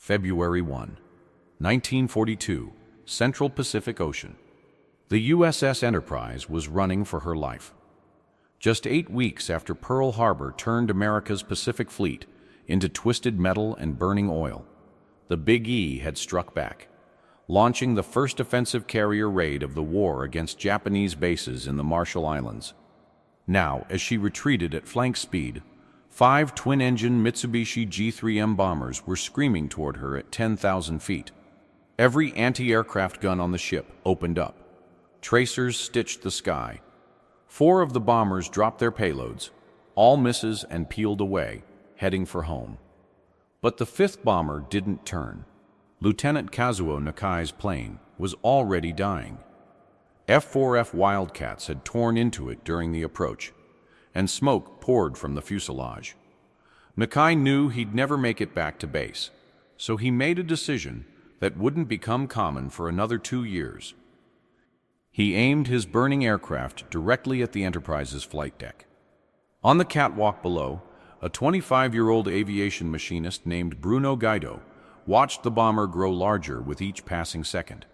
February 1, 1942, Central Pacific Ocean. The USS Enterprise was running for her life. Just 8 weeks after Pearl Harbor turned America's Pacific Fleet into twisted metal and burning oil, the Big E had struck back, launching the first offensive carrier raid of the war against Japanese bases in the Marshall Islands. Now, as she retreated at flank speed, 5 twin-engine Mitsubishi G3M bombers were screaming toward her at 10,000 feet. Every anti-aircraft gun on the ship opened up. Tracers stitched the sky. 4 of the bombers dropped their payloads, all misses, and peeled away, heading for home. But the 5th bomber didn't turn. Lieutenant Kazuo Nakai's plane was already dying. F-4F Wildcats had torn into it during the approach, and smoke poured from the fuselage. Nakai knew he'd never make it back to base, so he made a decision that wouldn't become common for another 2 years. He aimed his burning aircraft directly at the Enterprise's flight deck. On the catwalk below, a 25-year-old aviation machinist named Bruno Gaido watched the bomber grow larger with each passing second.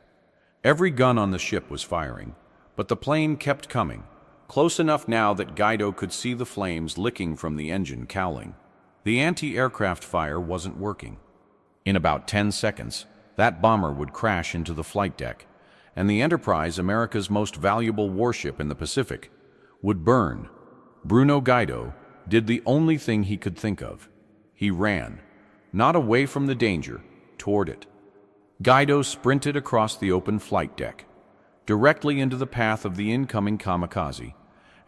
Every gun on the ship was firing, but the plane kept coming, close enough now that Gaido could see the flames licking from the engine cowling. The anti-aircraft fire wasn't working. In about 10 seconds, that bomber would crash into the flight deck, and the Enterprise, America's most valuable warship in the Pacific, would burn. Bruno Gaido did the only thing he could think of. He ran, not away from the danger, toward it. Gaido sprinted across the open flight deck, directly into the path of the incoming kamikaze,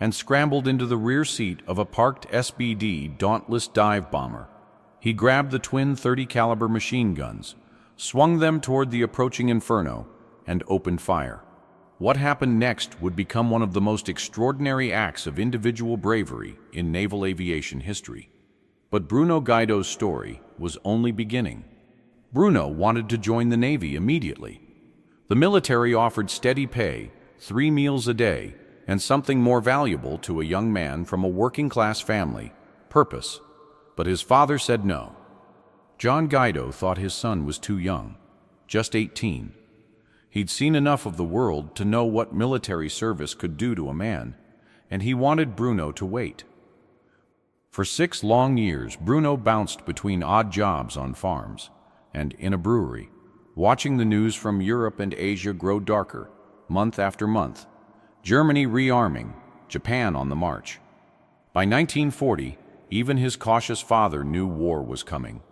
and scrambled into the rear seat of a parked SBD Dauntless dive bomber. He grabbed the twin .30 caliber machine guns, swung them toward the approaching inferno, and opened fire. What happened next would become one of the most extraordinary acts of individual bravery in naval aviation history. But Bruno Gaido's story was only beginning. Bruno wanted to join the Navy immediately. The military offered steady pay, 3 meals a day, and something more valuable to a young man from a working-class family, purpose. But his father said no. John Gaido thought his son was too young, just 18. He'd seen enough of the world to know what military service could do to a man, and he wanted Bruno to wait. For 6 long years, Bruno bounced between odd jobs on farms and in a brewery, watching the news from Europe and Asia grow darker, month after month. Germany rearming, Japan on the march. By 1940, even his cautious father knew war was coming.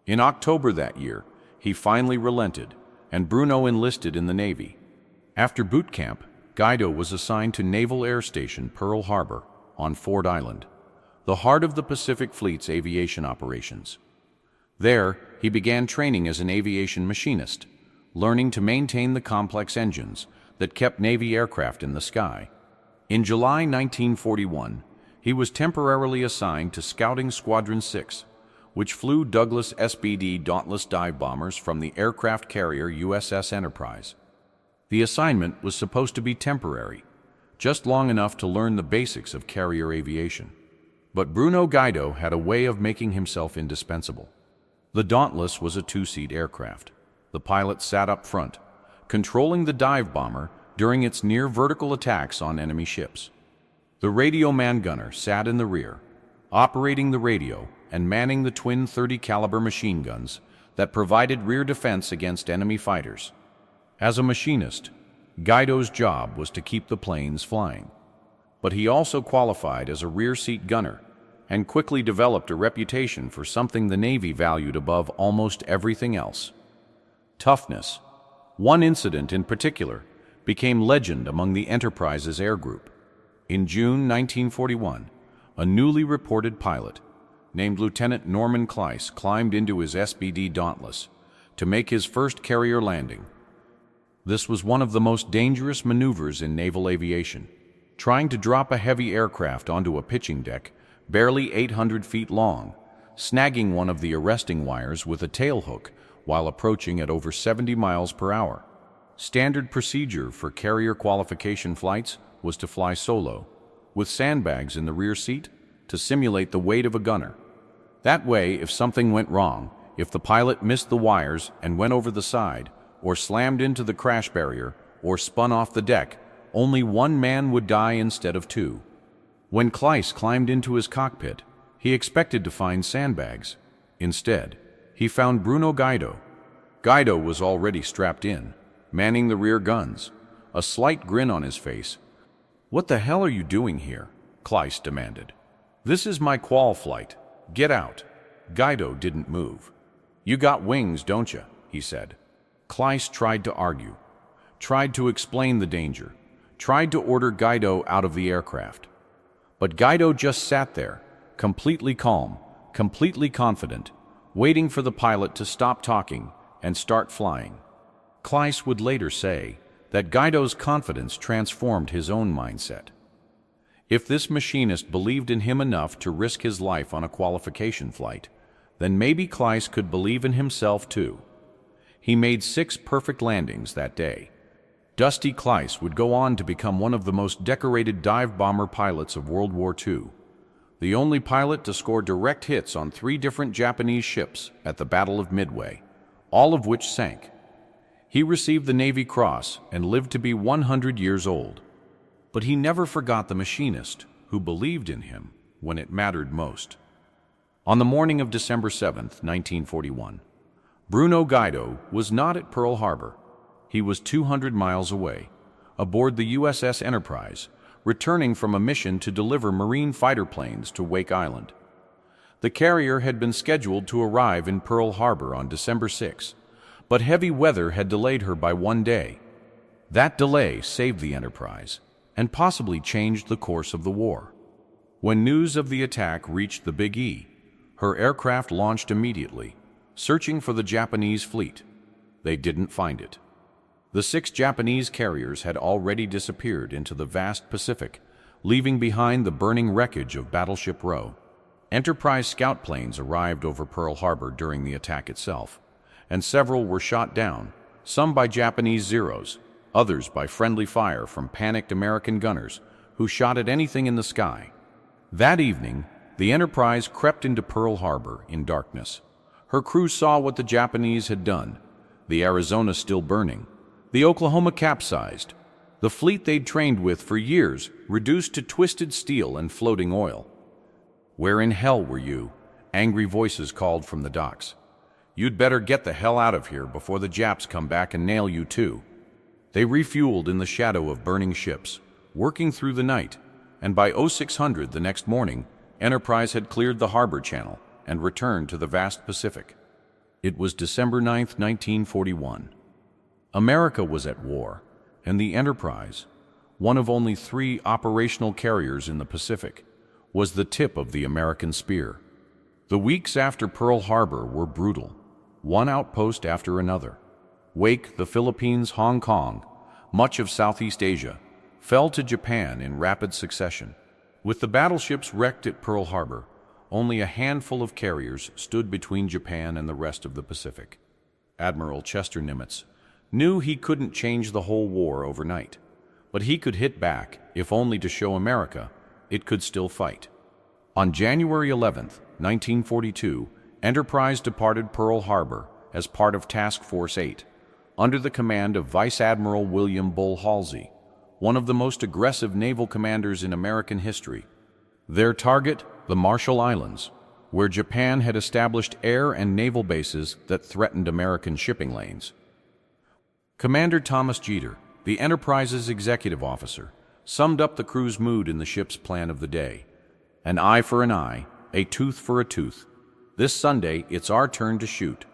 In October that year, he finally relented, and Bruno enlisted in the Navy. After boot camp, Gaido was assigned to Naval Air Station Pearl Harbor on Ford Island, the heart of the Pacific Fleet's aviation operations. There, he began training as an aviation machinist, learning to maintain the complex engines that kept Navy aircraft in the sky. In July 1941, he was temporarily assigned to Scouting Squadron 6, which flew Douglas SBD Dauntless dive bombers from the aircraft carrier USS Enterprise. The assignment was supposed to be temporary, just long enough to learn the basics of carrier aviation. But Bruno Gaido had a way of making himself indispensable. The Dauntless was a 2-seat aircraft. The pilot sat up front, controlling the dive bomber during its near-vertical attacks on enemy ships. The radio man-gunner sat in the rear, operating the radio and manning the twin .30 caliber machine guns that provided rear defense against enemy fighters. As a machinist, Gaido's job was to keep the planes flying. But he also qualified as a rear-seat gunner and quickly developed a reputation for something the Navy valued above almost everything else: toughness. One incident in particular became legend among the Enterprise's air group. In June 1941, a newly reported pilot named Lieutenant Norman Kleiss climbed into his SBD Dauntless to make his first carrier landing. This was one of the most dangerous maneuvers in naval aviation, trying to drop a heavy aircraft onto a pitching deck barely 800 feet long, snagging one of the arresting wires with a tailhook while approaching at over 70 miles per hour. Standard procedure for carrier qualification flights was to fly solo, with sandbags in the rear seat to simulate the weight of a gunner. That way, if something went wrong, If the pilot missed the wires and went over the side, or slammed into the crash barrier, or spun off the deck, only one man would die instead of two. When Kleiss climbed into his cockpit, he expected to find sandbags. Instead, he found Bruno Guido. Guido was already strapped in, manning the rear guns, a slight grin on his face. "What the hell are you doing here?" Kleiss demanded. "This is my qual flight. Get out." Guido didn't move. "You got wings, don't you?" he said. Kleiss tried to argue, tried to explain the danger, tried to order Guido out of the aircraft. But Guido just sat there, completely calm, completely confident, waiting for the pilot to stop talking and start flying. Kleiss would later say that Guido's confidence transformed his own mindset. If this machinist believed in him enough to risk his life on a qualification flight, then maybe Kleiss could believe in himself too. He made 6 perfect landings that day. Dusty Kleiss would go on to become one of the most decorated dive bomber pilots of World War II, the only pilot to score direct hits on 3 different Japanese ships at the Battle of Midway, all of which sank. He received the Navy Cross and lived to be 100 years old. But he never forgot the machinist who believed in him when it mattered most. On the morning of December 7th, 1941, Bruno Guido was not at Pearl Harbor. He was 200 miles away, aboard the USS Enterprise, returning from a mission to deliver Marine fighter planes to Wake Island. The carrier had been scheduled to arrive in Pearl Harbor on December 6, but heavy weather had delayed her by 1 day. That delay saved the Enterprise and possibly changed the course of the war. When news of the attack reached the Big E, her aircraft launched immediately, searching for the Japanese fleet. They didn't find it. The 6 Japanese carriers had already disappeared into the vast Pacific, leaving behind the burning wreckage of Battleship Row. Enterprise scout planes arrived over Pearl Harbor during the attack itself, and several were shot down, some by Japanese Zeros, others by friendly fire from panicked American gunners who shot at anything in the sky. That evening, the Enterprise crept into Pearl Harbor in darkness. Her crew saw what the Japanese had done, the Arizona still burning, the Oklahoma capsized, the fleet they'd trained with for years reduced to twisted steel and floating oil. "Where in hell were you?" Angry voices called from the docks. "You'd better get the hell out of here before the Japs come back and nail you too." They refueled in the shadow of burning ships, working through the night, and by 0600 the next morning, Enterprise had cleared the harbor channel and returned to the vast Pacific. It was December 9th, 1941. America was at war, and the Enterprise, one of only 3 operational carriers in the Pacific, was the tip of the American spear. The weeks after Pearl Harbor were brutal, one outpost after another. Wake, the Philippines, Hong Kong, much of Southeast Asia, fell to Japan in rapid succession. With the battleships wrecked at Pearl Harbor, only a handful of carriers stood between Japan and the rest of the Pacific. Admiral Chester Nimitz knew he couldn't change the whole war overnight, but he could hit back, if only to show America it could still fight. On January 11th, 1942, Enterprise departed Pearl Harbor as part of Task Force 8, under the command of Vice Admiral William Bull Halsey, one of the most aggressive naval commanders in American history. Their target, the Marshall Islands, where Japan had established air and naval bases that threatened American shipping lanes. Commander Thomas Jeter, the Enterprise's executive officer, summed up the crew's mood in the ship's plan of the day. "An eye for an eye, a tooth for a tooth. This Sunday, it's our turn to shoot."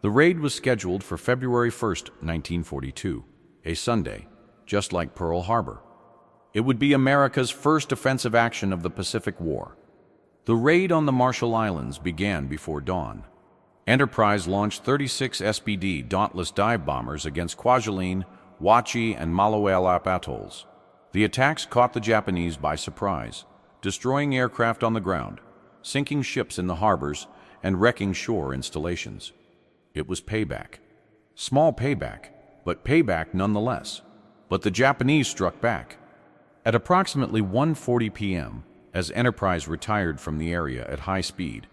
The raid was scheduled for February 1st, 1942, a Sunday, just like Pearl Harbor. It would be America's first offensive action of the Pacific War. The raid on the Marshall Islands began before dawn. Enterprise launched 36 SPD Dauntless dive bombers against Kwajalein, Wachi, and Malawalap atolls. The attacks caught the Japanese by surprise, destroying aircraft on the ground, sinking ships in the harbors, and wrecking shore installations. It was payback. Small payback, but payback nonetheless. But the Japanese struck back. At approximately 1:40 p.m., as Enterprise retired from the area at high speed,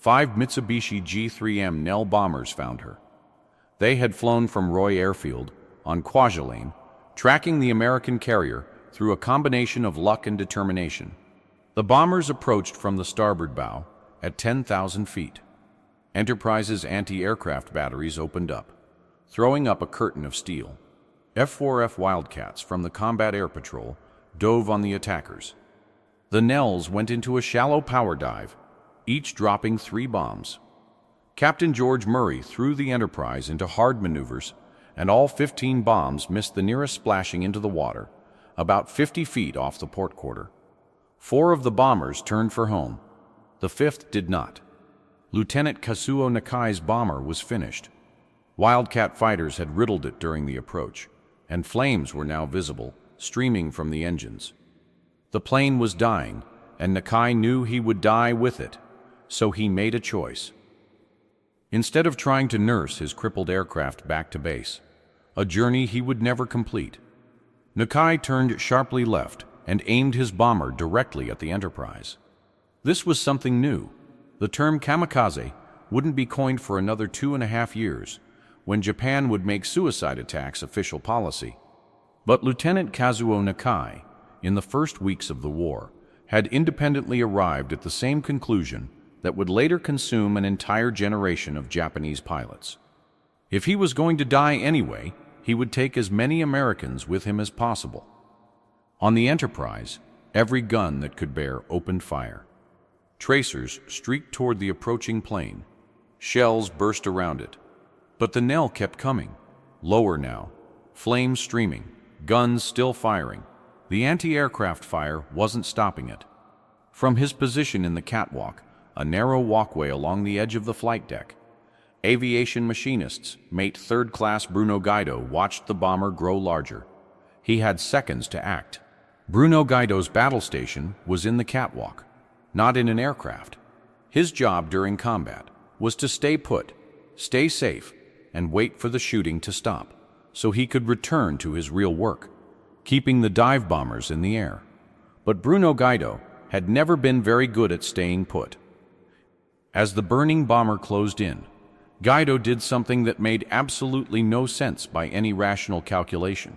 5 Mitsubishi G-3M Nell bombers found her. They had flown from Roy Airfield on Kwajalein, tracking the American carrier through a combination of luck and determination. The bombers approached from the starboard bow at 10,000 feet. Enterprise's anti-aircraft batteries opened up, throwing up a curtain of steel. F-4F Wildcats from the Combat Air Patrol dove on the attackers. The Nells went into a shallow power dive, each dropping 3 bombs. Captain George Murray threw the Enterprise into hard maneuvers, and all 15 bombs missed the nearest splashing into the water, about 50 feet off the port quarter. 4 of the bombers turned for home. The 5th did not. Lieutenant Kazuo Nakai's bomber was finished. Wildcat fighters had riddled it during the approach, and flames were now visible, streaming from the engines. The plane was dying, and Nakai knew he would die with it, so he made a choice. Instead of trying to nurse his crippled aircraft back to base, a journey he would never complete, Nakai turned sharply left and aimed his bomber directly at the Enterprise. This was something new. The term kamikaze wouldn't be coined for another 2.5 years, when Japan would make suicide attacks official policy. But Lieutenant Kazuo Nakai, in the first weeks of the war, had independently arrived at the same conclusion that would later consume an entire generation of Japanese pilots. If he was going to die anyway, he would take as many Americans with him as possible. On the Enterprise, every gun that could bear opened fire. Tracers streaked toward the approaching plane. Shells burst around it. But the Nell kept coming. Lower now. Flames streaming. Guns still firing. The anti-aircraft fire wasn't stopping it. From his position in the catwalk, a narrow walkway along the edge of the flight deck, aviation machinists, mate third-class Bruno Gaido watched the bomber grow larger. He had seconds to act. Bruno Gaido's battle station was in the catwalk, not in an aircraft. His job during combat was to stay put, stay safe, and wait for the shooting to stop, so he could return to his real work, keeping the dive bombers in the air. But Bruno Gaido had never been very good at staying put. As the burning bomber closed in, Gaido did something that made absolutely no sense by any rational calculation.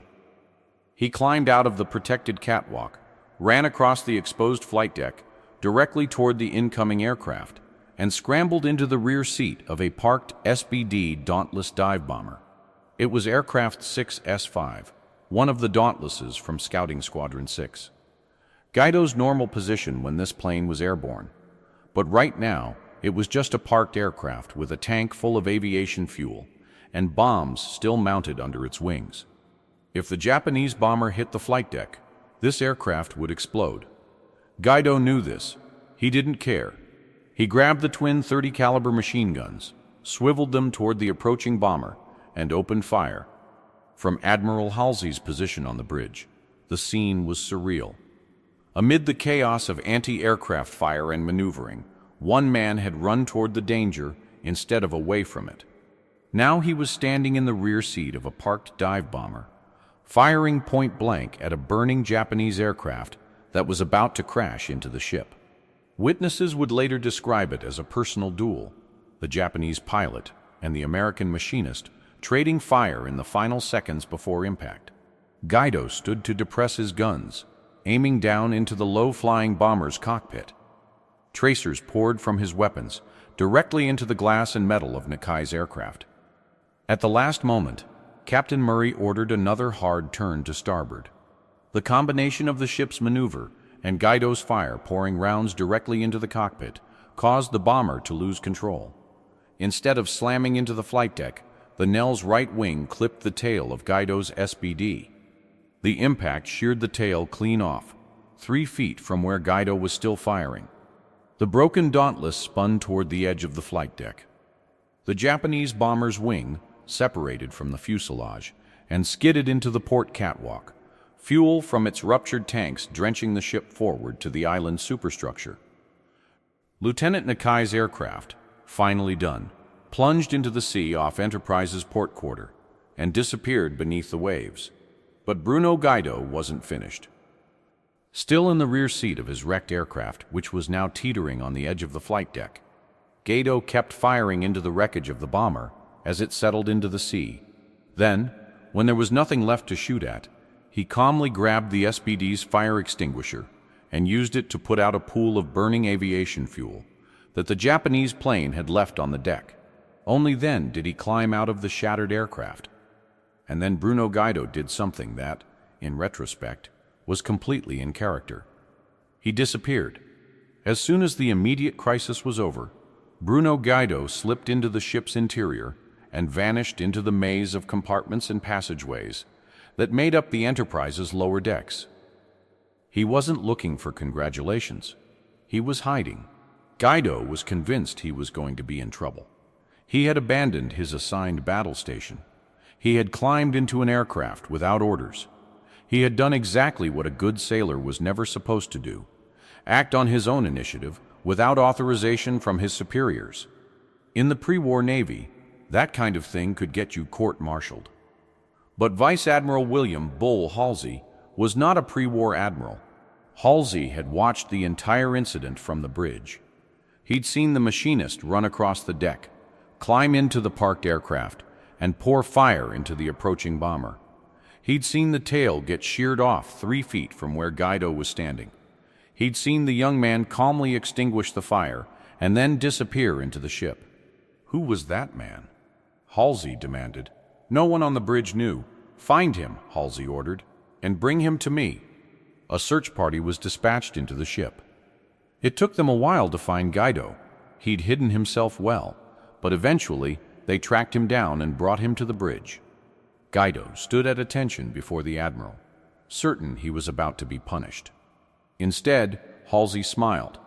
He climbed out of the protected catwalk, ran across the exposed flight deck, directly toward the incoming aircraft, and scrambled into the rear seat of a parked SBD Dauntless dive bomber. It was Aircraft 6S5, one of the Dauntlesses from Scouting Squadron 6. Gaido's normal position when this plane was airborne, but right now it was just a parked aircraft with a tank full of aviation fuel and bombs still mounted under its wings. If the Japanese bomber hit the flight deck, this aircraft would explode. Gaido knew this. He didn't care. He grabbed the twin .30 caliber machine guns, swiveled them toward the approaching bomber, and opened fire. From Admiral Halsey's position on the bridge, the scene was surreal. Amid the chaos of anti-aircraft fire and maneuvering, one man had run toward the danger instead of away from it. Now he was standing in the rear seat of a parked dive bomber, firing point blank at a burning Japanese aircraft that was about to crash into the ship. Witnesses would later describe it as a personal duel, the Japanese pilot and the American machinist trading fire in the final seconds before impact. Gaido stood to depress his guns, aiming down into the low-flying bomber's cockpit. Tracers poured from his weapons directly into the glass and metal of Nakai's aircraft. At the last moment, Captain Murray ordered another hard turn to starboard. The combination of the ship's maneuver and Gaido's fire pouring rounds directly into the cockpit caused the bomber to lose control. Instead of slamming into the flight deck, the Nell's right wing clipped the tail of Gaido's SBD. The impact sheared the tail clean off, 3 feet from where Gaido was still firing. The broken Dauntless spun toward the edge of the flight deck. The Japanese bomber's wing separated from the fuselage and skidded into the port catwalk, fuel from its ruptured tanks drenching the ship forward to the island's superstructure. Lieutenant Nakai's aircraft, finally done, plunged into the sea off Enterprise's port quarter and disappeared beneath the waves. But Bruno Gaido wasn't finished. Still in the rear seat of his wrecked aircraft, which was now teetering on the edge of the flight deck, Gaido kept firing into the wreckage of the bomber as it settled into the sea. Then, when there was nothing left to shoot at, he calmly grabbed the SBD's fire extinguisher and used it to put out a pool of burning aviation fuel that the Japanese plane had left on the deck. Only then did he climb out of the shattered aircraft. And then Bruno Gaido did something that, in retrospect, was completely in character. He disappeared. As soon as the immediate crisis was over, Bruno Gaido slipped into the ship's interior and vanished into the maze of compartments and passageways that made up the Enterprise's lower decks. He wasn't looking for congratulations. He was hiding. Gaido was convinced he was going to be in trouble. He had abandoned his assigned battle station. He had climbed into an aircraft without orders. He had done exactly what a good sailor was never supposed to do: act on his own initiative without authorization from his superiors. In the pre-war Navy, that kind of thing could get you court-martialed. But Vice Admiral William Bull Halsey was not a pre-war admiral. Halsey had watched the entire incident from the bridge. He'd seen the machinist run across the deck, climb into the parked aircraft, and pour fire into the approaching bomber. He'd seen the tail get sheared off 3 feet from where Gaido was standing. He'd seen the young man calmly extinguish the fire and then disappear into the ship. Who was that man? Halsey demanded. No one on the bridge knew. Find him, Halsey ordered, and bring him to me. A search party was dispatched into the ship. It took them a while to find Gaido. He'd hidden himself well, but eventually they tracked him down and brought him to the bridge. Gaido stood at attention before the admiral, certain he was about to be punished. Instead, Halsey smiled.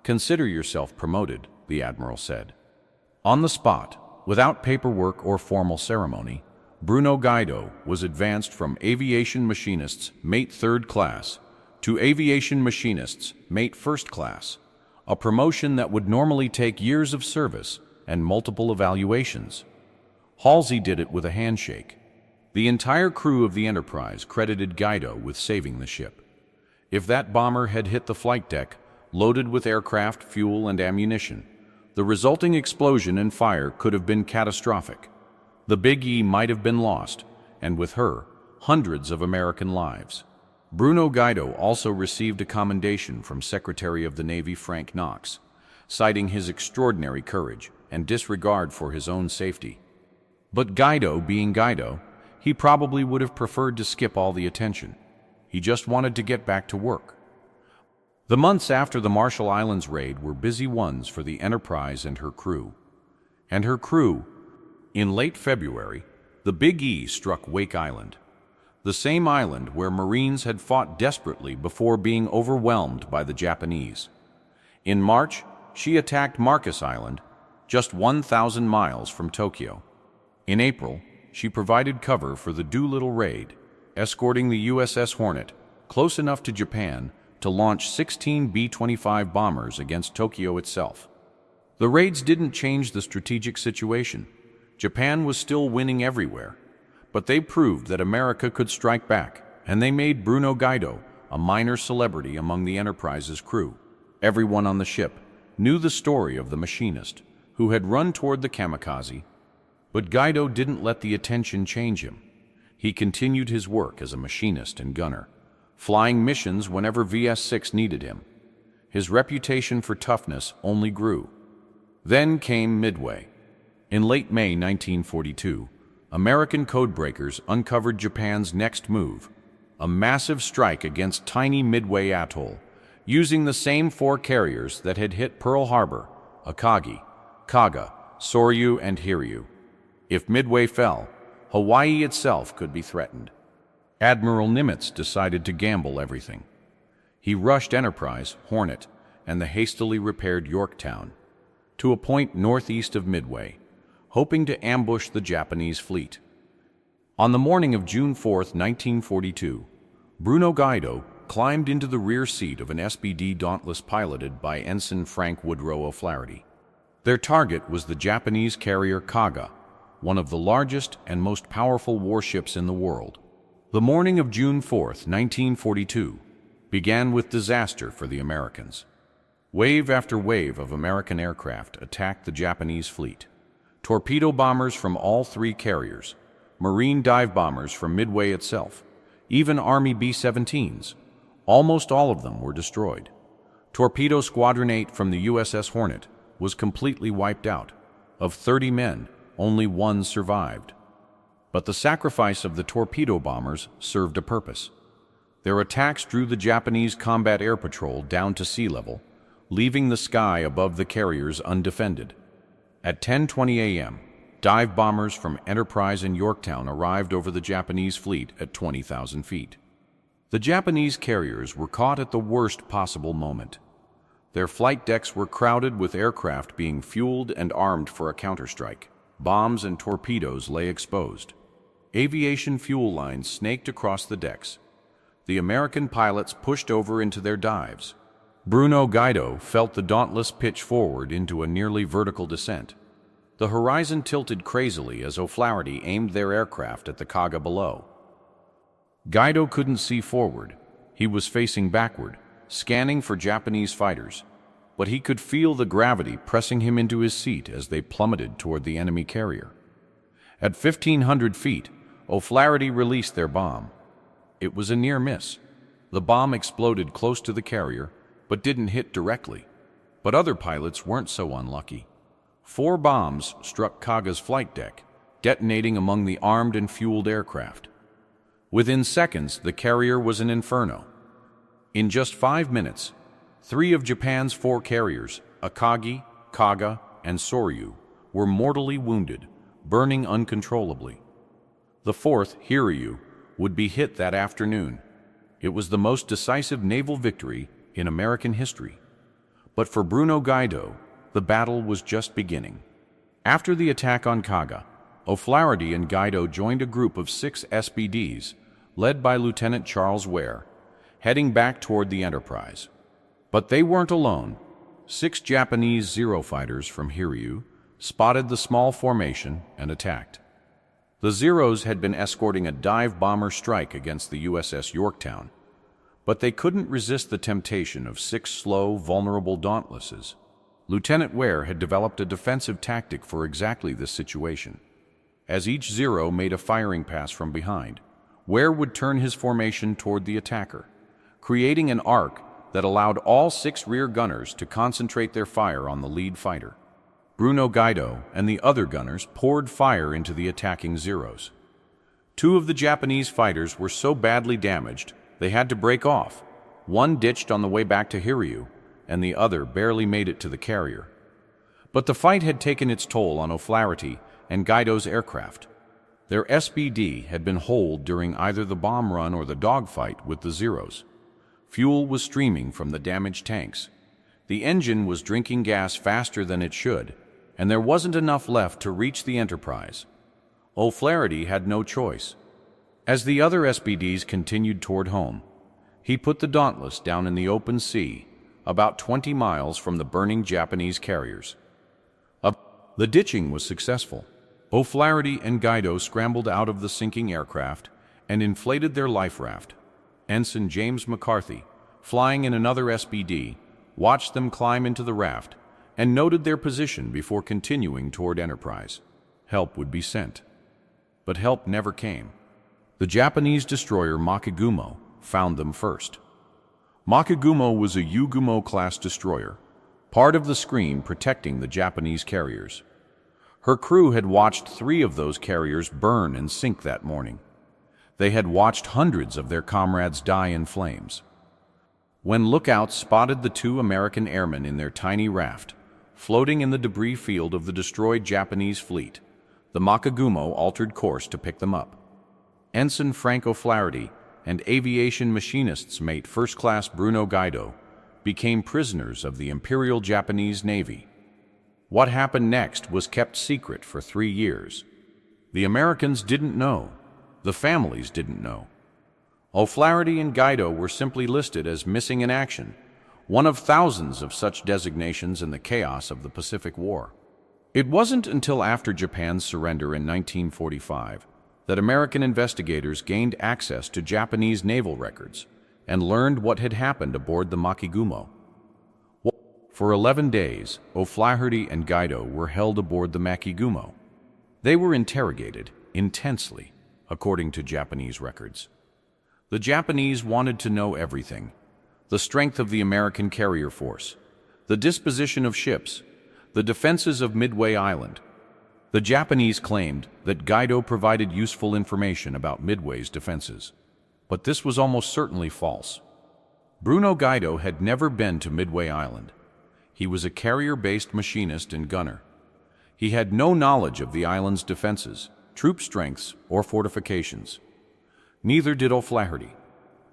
"Consider yourself promoted," the admiral said. On the spot, without paperwork or formal ceremony, Bruno Gaido was advanced from Aviation Machinist's Mate 3rd Class to Aviation Machinist's Mate 1st Class, a promotion that would normally take years of service and multiple evaluations. Halsey did it with a handshake. The entire crew of the Enterprise credited Gaido with saving the ship. If that bomber had hit the flight deck, loaded with aircraft, fuel, and ammunition, the resulting explosion and fire could have been catastrophic. The Big E might have been lost, and with her, hundreds of American lives. Bruno Gaido also received a commendation from Secretary of the Navy Frank Knox, citing his extraordinary courage and disregard for his own safety. But Gaido being Gaido, he probably would have preferred to skip all the attention. He just wanted to get back to work. The months after the Marshall Islands raid were busy ones for the Enterprise and her crew. In late February, the Big E struck Wake Island, the same island where Marines had fought desperately before being overwhelmed by the Japanese. In March, she attacked Marcus Island, just 1,000 miles from Tokyo. In April, she provided cover for the Doolittle raid, escorting the USS Hornet close enough to Japan to launch 16 B-25 bombers against Tokyo itself. The raids didn't change the strategic situation. Japan was still winning everywhere, but they proved that America could strike back, and they made Bruno Gaido a minor celebrity among the Enterprise's crew. Everyone on the ship knew the story of the machinist who had run toward the kamikaze, but Gaido didn't let the attention change him. He continued his work as a machinist and gunner, flying missions whenever VS-6 needed him. His reputation for toughness only grew. Then came Midway. In late May 1942, American codebreakers uncovered Japan's next move, a massive strike against tiny Midway Atoll, using the same 4 carriers that had hit Pearl Harbor: Akagi, Kaga, Soryu, and Hiryu. If Midway fell, Hawaii itself could be threatened. Admiral Nimitz decided to gamble everything. He rushed Enterprise, Hornet, and the hastily repaired Yorktown to a point northeast of Midway, hoping to ambush the Japanese fleet. On the morning of June 4, 1942, Bruno Gaido climbed into the rear seat of an SBD Dauntless piloted by Ensign Frank Woodrow O'Flaherty. Their target was the Japanese carrier Kaga, one of the largest and most powerful warships in the world. The morning of June 4, 1942, began with disaster for the Americans. Wave after wave of American aircraft attacked the Japanese fleet. Torpedo bombers from all three carriers, Marine dive bombers from Midway itself, even Army B-17s. Almost all of them were destroyed. Torpedo Squadron 8 from the USS Hornet was completely wiped out. Of 30 men, only one survived. But the sacrifice of the torpedo bombers served a purpose. Their attacks drew the Japanese combat air patrol down to sea level, leaving the sky above the carriers undefended. At 10:20 a.m., dive bombers from Enterprise and Yorktown arrived over the Japanese fleet at 20,000 feet. The Japanese carriers were caught at the worst possible moment. Their flight decks were crowded with aircraft being fueled and armed for a counterstrike. Bombs and torpedoes lay exposed. Aviation fuel lines snaked across the decks. The American pilots pushed over into their dives. Bruno Gaido felt the Dauntless pitch forward into a nearly vertical descent. The horizon tilted crazily as O'Flaherty aimed their aircraft at the Kaga below. Gaido couldn't see forward. He was facing backward, scanning for Japanese fighters, but he could feel the gravity pressing him into his seat as they plummeted toward the enemy carrier. At 1,500 feet, O'Flaherty released their bomb. It was a near miss. The bomb exploded close to the carrier, but didn't hit directly. But other pilots weren't so unlucky. 4 bombs struck Kaga's flight deck, detonating among the armed and fueled aircraft. Within seconds, the carrier was an inferno. In just 5 minutes, 3 of Japan's 4 carriers, Akagi, Kaga, and Soryu, were mortally wounded, burning uncontrollably. The 4th, Hiryu, would be hit that afternoon. It was the most decisive naval victory in American history. But for Bruno Gaido, the battle was just beginning. After the attack on Kaga, O'Flaherty and Gaido joined a group of 6 SBDs, led by Lieutenant Charles Ware, heading back toward the Enterprise. But they weren't alone. 6 Japanese Zero fighters from Hiryu spotted the small formation and attacked. The Zeros had been escorting a dive bomber strike against the USS Yorktown, but they couldn't resist the temptation of 6 slow, vulnerable Dauntlesses. Lieutenant Ware had developed a defensive tactic for exactly this situation. As each Zero made a firing pass from behind, Ware would turn his formation toward the attacker, creating an arc that allowed all 6 rear gunners to concentrate their fire on the lead fighter. Bruno Gaido and the other gunners poured fire into the attacking Zeros. 2 of the Japanese fighters were so badly damaged they had to break off. One ditched on the way back to Hiryu, and the other barely made it to the carrier. But the fight had taken its toll on O'Flaherty and Gaido's aircraft. Their SBD had been holed during either the bomb run or the dogfight with the Zeros. Fuel was streaming from the damaged tanks. The engine was drinking gas faster than it should, and there wasn't enough left to reach the Enterprise. O'Flaherty had no choice. As the other SBDs continued toward home, he put the Dauntless down in the open sea, about 20 miles from the burning Japanese carriers. The ditching was successful. O'Flaherty and Gaido scrambled out of the sinking aircraft and inflated their life raft. Ensign James McCarthy, flying in another SBD, watched them climb into the raft and noted their position before continuing toward Enterprise. Help would be sent. But help never came. The Japanese destroyer Makigumo found them first. Makigumo was a Yugumo-class destroyer, part of the screen protecting the Japanese carriers. Her crew had watched 3 of those carriers burn and sink that morning. They had watched hundreds of their comrades die in flames. When lookouts spotted the 2 American airmen in their tiny raft, floating in the debris field of the destroyed Japanese fleet, the Makigumo altered course to pick them up. Ensign Frank O'Flaherty and aviation machinists mate First Class Bruno Gaido became prisoners of the Imperial Japanese Navy. What happened next was kept secret for 3 years. The Americans didn't know. The families didn't know. O'Flaherty and Gaido were simply listed as missing in action, one of thousands of such designations in the chaos of the Pacific War. It wasn't until after Japan's surrender in 1945 that American investigators gained access to Japanese naval records and learned what had happened aboard the Makigumo. For 11 days, O'Flaherty and Guido were held aboard the Machinist. They were interrogated intensely, according to Japanese records. The Japanese wanted to know everything: the strength of the American carrier force, the disposition of ships, the defenses of Midway Island. The Japanese claimed that Guido provided useful information about Midway's defenses, but this was almost certainly false. Bruno Guido had never been to Midway Island. He was a carrier-based machinist and gunner. He had no knowledge of the island's defenses, troop strengths, or fortifications. Neither did O'Flaherty.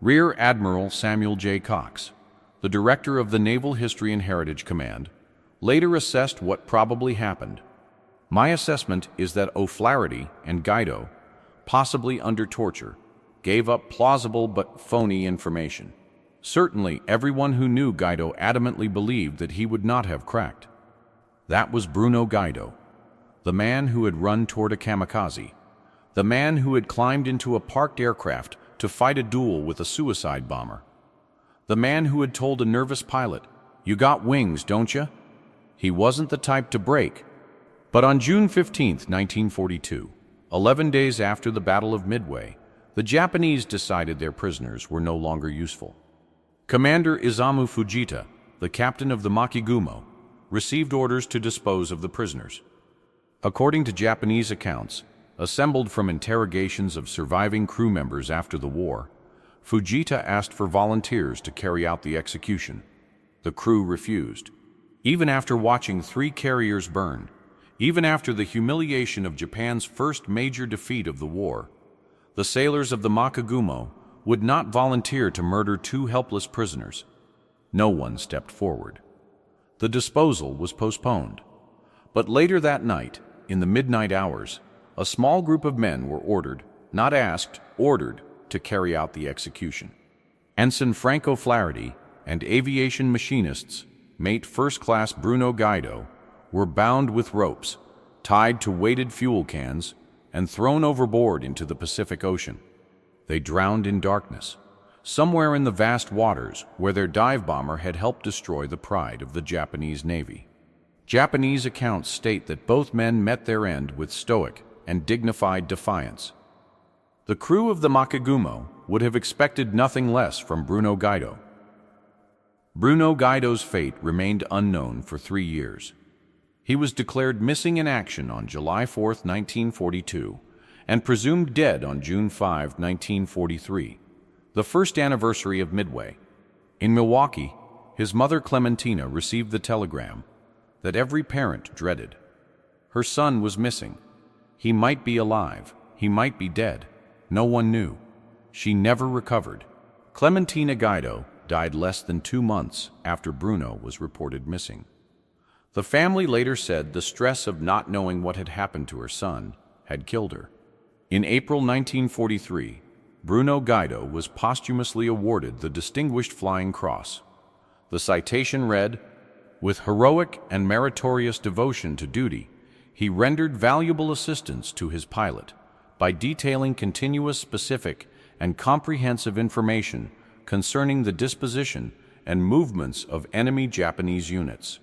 Rear Admiral Samuel J. Cox, the director of the Naval History and Heritage Command, later assessed what probably happened. My assessment is that O'Flaherty and Guido, possibly under torture, gave up plausible but phony information. Certainly, everyone who knew Guido adamantly believed that he would not have cracked. That was Bruno Guido, the man who had run toward a kamikaze, the man who had climbed into a parked aircraft to fight a duel with a suicide bomber, the man who had told a nervous pilot, "You got wings, don't you?" He wasn't the type to break. But on June 15, 1942, 11 days after the Battle of Midway, the Japanese decided their prisoners were no longer useful. Commander Isamu Fujita, the captain of the Machinist, received orders to dispose of the prisoners. According to Japanese accounts, assembled from interrogations of surviving crew members after the war, Fujita asked for volunteers to carry out the execution. The crew refused. Even after watching 3 carriers burn, even after the humiliation of Japan's first major defeat of the war, the sailors of the Machinist would not volunteer to murder 2 helpless prisoners. No one stepped forward. The disposal was postponed. But later that night, in the midnight hours, a small group of men were ordered, not asked, ordered, to carry out the execution. Ensign Frank O'Flaherty and aviation machinists, mate First Class Bruno Guido, were bound with ropes, tied to weighted fuel cans, and thrown overboard into the Pacific Ocean. They drowned in darkness, somewhere in the vast waters where their dive bomber had helped destroy the pride of the Japanese Navy. Japanese accounts state that both men met their end with stoic and dignified defiance. The crew of the Machinist would have expected nothing less from Bruno Guido. Bruno Guido's fate remained unknown for 3 years. He was declared missing in action on July 4, 1942, and presumed dead on June 5, 1943, the first anniversary of Midway. In Milwaukee, his mother Clementina received the telegram that every parent dreaded. Her son was missing. He might be alive, he might be dead. No one knew. She never recovered. Clementina Guido died less than 2 months after Bruno was reported missing. The family later said the stress of not knowing what had happened to her son had killed her. In April 1943, Bruno Guido was posthumously awarded the Distinguished Flying Cross. The citation read, "With heroic and meritorious devotion to duty, he rendered valuable assistance to his pilot by detailing continuous, specific, and comprehensive information concerning the disposition and movements of enemy Japanese units.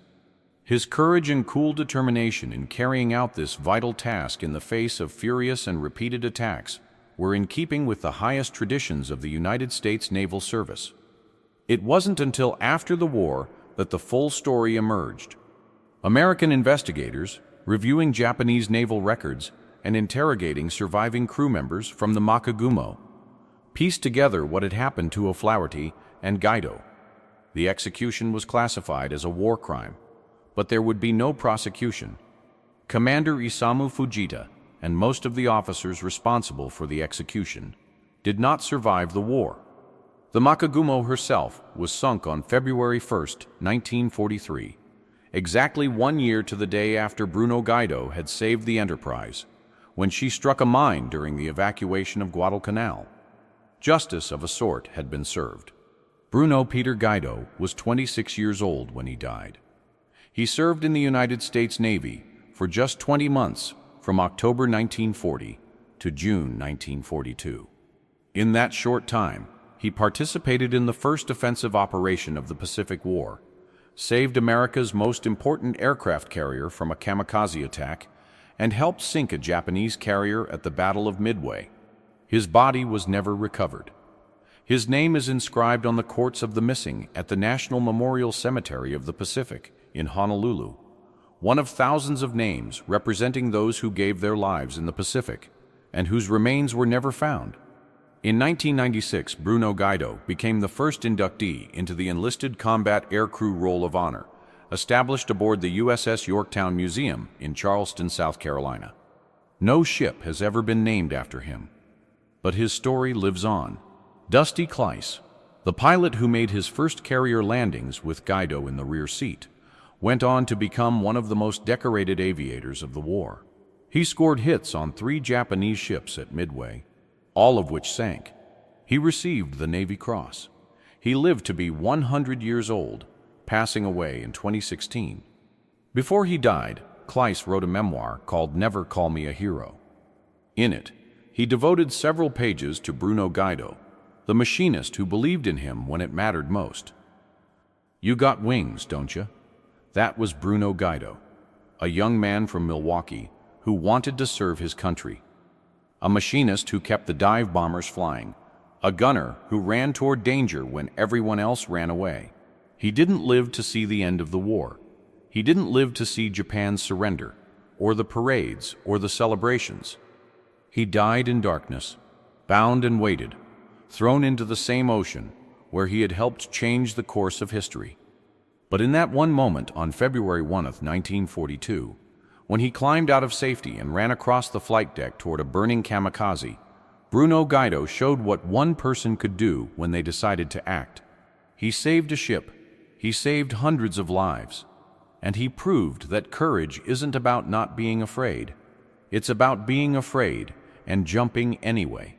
His courage and cool determination in carrying out this vital task in the face of furious and repeated attacks were in keeping with the highest traditions of the United States Naval Service." It wasn't until after the war that the full story emerged. American investigators, reviewing Japanese naval records and interrogating surviving crew members from the Machinist, pieced together what had happened to O'Flaherty and Guido. The execution was classified as a war crime, but there would be no prosecution. Commander Isamu Fujita and most of the officers responsible for the execution did not survive the war. The Machinist herself was sunk on February 1, 1943, exactly 1 year to the day after Bruno Guido had saved the Enterprise, when she struck a mine during the evacuation of Guadalcanal. Justice of a sort had been served. Bruno Peter Guido was 26 years old when he died. He served in the United States Navy for just 20 months, from October 1940 to June 1942. In that short time, he participated in the first offensive operation of the Pacific War, saved America's most important aircraft carrier from a kamikaze attack, and helped sink a Japanese carrier at the Battle of Midway. His body was never recovered. His name is inscribed on the Courts of the Missing at the National Memorial Cemetery of the Pacific in Honolulu, one of thousands of names representing those who gave their lives in the Pacific and whose remains were never found. In 1996, Bruno Gaido became the first inductee into the Enlisted Combat Aircrew Roll of Honor, established aboard the USS Yorktown Museum in Charleston, South Carolina. No ship has ever been named after him, but his story lives on. Dusty Cleiss, the pilot who made his first carrier landings with Gaido in the rear seat, went on to become one of the most decorated aviators of the war. He scored hits on 3 Japanese ships at Midway, all of which sank. He received the Navy Cross. He lived to be 100 years old, passing away in 2016. Before he died, Cleiss wrote a memoir called Never Call Me a Hero. In it, he devoted several pages to Bruno Gaido, the machinist who believed in him when it mattered most. "You got wings, don't you?" That was Bruno Gaido, a young man from Milwaukee who wanted to serve his country. A machinist who kept the dive bombers flying, a gunner who ran toward danger when everyone else ran away. He didn't live to see the end of the war. He didn't live to see Japan's surrender, or the parades, or the celebrations. He died in darkness, bound and weighted, thrown into the same ocean where he had helped change the course of history. But in that one moment on February 1, 1942, when he climbed out of safety and ran across the flight deck toward a burning kamikaze, Bruno Gaido showed what one person could do when they decided to act. He saved a ship, he saved hundreds of lives, and he proved that courage isn't about not being afraid. It's about being afraid and jumping anyway.